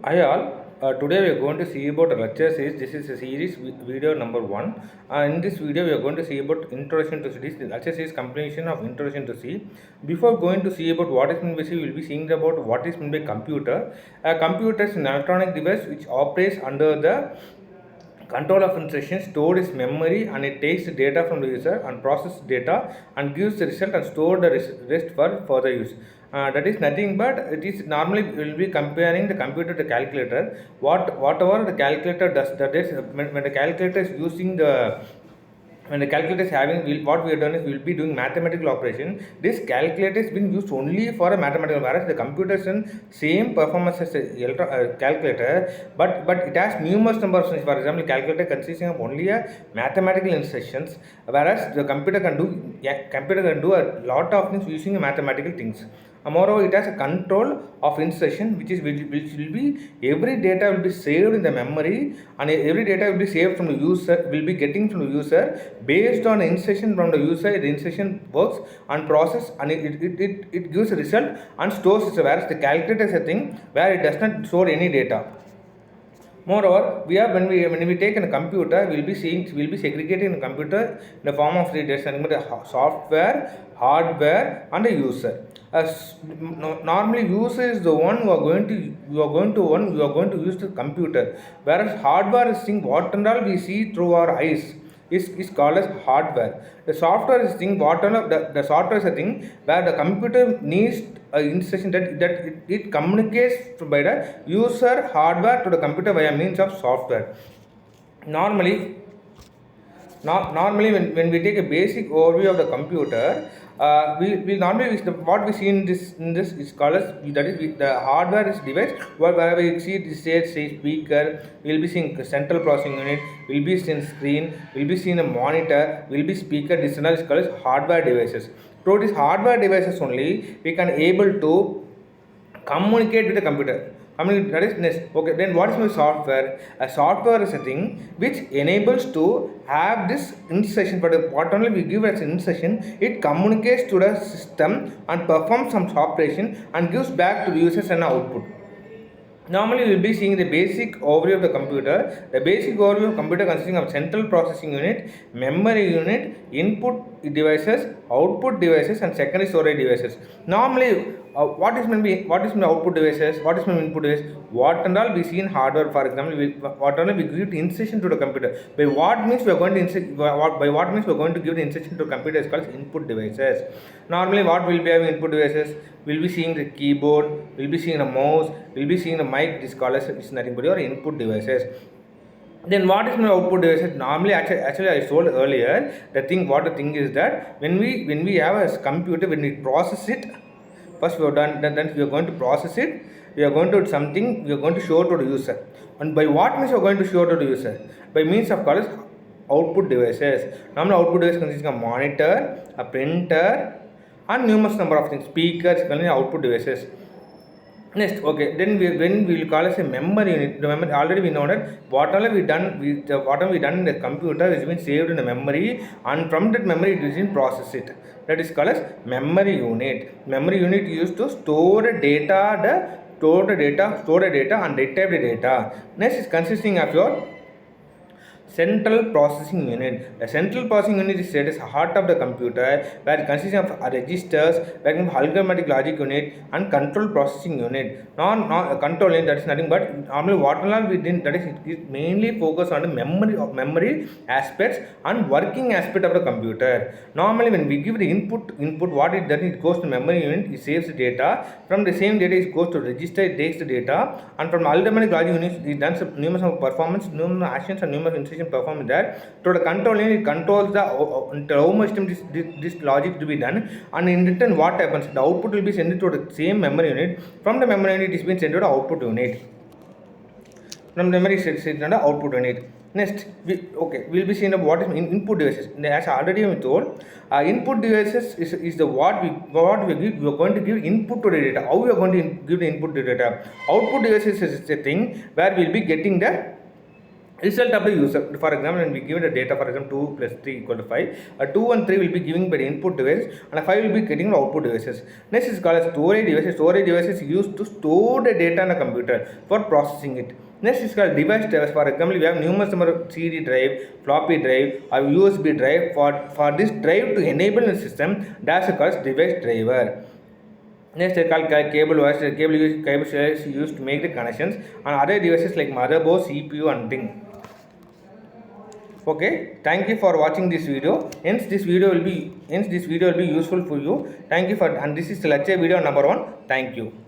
Hi all. Today we are going to see about lecture series. This is a series video number 1. In this video we are going to see about introduction to C. This lecture series completion of introduction to C. Before going to see about what is meant by C, we will be seeing about what is meant by computer. A computer is an electronic device which operates under the control of instruction, stored its memory, and it takes the data from the user and processes data and gives the result and store the rest for further use. That is nothing but it is normally we will be comparing the computer to calculator. Whatever the calculator does, that is when the calculator is using the when the calculator is having, what we have done is we will be doing mathematical operation. This calculator is being used only for a mathematical, whereas the computer is in same performance as a calculator, but it has numerous number of instructions. For example, calculator consisting of only a mathematical instructions, whereas the computer can do a lot of things using mathematical things. Moreover, it has a control of instruction which will be every data will be saved in the memory, and every data will be saved from the user, will be getting from the user based on instruction from the user. The instruction works and process, and it gives a result and stores it, whereas the calculator is a thing where it does not store any data. Moreover, we have when we take a computer, we'll be segregating the computer in the form of three. There's software, hardware, and a user. Normally, user is the one who are going to use the computer, whereas hardware is thing what and all we see through our eyes is called as hardware. The software is thing what the software is a thing where the computer needs instruction that it communicates by the user hardware to the computer via means of software. Normally when we take a basic overview of the computer, we normally what we see in this is called as, that is the hardware is device where we see this say speaker, we'll be seeing central processing unit, we'll be seeing screen, we'll be seeing a monitor, we'll be speaker. This is called as hardware devices. Through these hardware devices only we can able to communicate with the computer. That is next. Okay, then what is my software? A software is a thing which enables to have this instruction, but what only we give as instruction, it communicates to the system and performs some operation and gives back to the users an output. Normally, we will be seeing the basic overview of the computer. The basic overview of computer consisting of central processing unit, memory unit, input devices, output devices, and secondary storage devices. Normally, what is my output devices? What is my input device? What and all we see in hardware. For example, what only we give the instruction to the computer. By what means we are going to give the instruction to the computer is called input devices. Normally, what will be having input devices? We'll be seeing the keyboard, we'll be seeing a mouse, we'll be seeing a mic. This called as is nothing but your input devices. Then what is my output devices? Normally, actually I told earlier the thing is that when we have a computer, when we process it, first we have done, then we are going to process it. We are going to do something. We are going to show to the user. And by what means we are going to show to the user? By means of called output devices. Normally, output device consisting of monitor, a printer, and numerous number of things. Speakers, output devices. Next, okay, then when we will call as a memory unit. Remember, already we know that whatever we done in the computer is been saved in the memory, and from that memory it is in process it. That is called as memory unit. Memory unit used to store the data, and retrieve the data. Next is consisting of your central processing unit. The central processing unit is said as the heart of the computer, where it consists of registers, like algorithmic logic unit, and control processing unit. Control unit, that is nothing but normally what we did, that is it mainly focus on the memory aspects and working aspect of the computer. Normally when we give the input what it does, it goes to memory unit, it saves the data. From the same data it goes to register, it takes the data, and from algorithmic logic unit it does numerous of performance, numerous actions, and numerous instructions perform that. So the control unit controls the how much time this logic to be done, and in return what happens, the output will be sent to the same memory unit. From the memory unit it is being sent to the output unit. From the memory sent to the output unit. Next, we'll be seeing what is input devices. As already we told, input devices is the what we give. We are going to give input to the data. How we are going to give the input to the data? Output devices is a thing where we'll be getting the result of the user. For example, when we give the data, for example 2 plus 3 equal to 5, 2 and 3 will be giving by the input device and 5 will be getting the output devices. Next is called as storage devices. Storage devices used to store the data in a computer for processing it. Next is called device drivers. For example, we have numerous number of CD drive, floppy drive or USB drive. For this drive to enable the system, that's called device driver. Next, they call cable wires. Cable wires used to make the connections on other devices like motherboard, CPU, and thing. Okay, thank you for watching this video. Hence this video will be useful for you. Thank you for, and this is lecture video number 1. Thank you.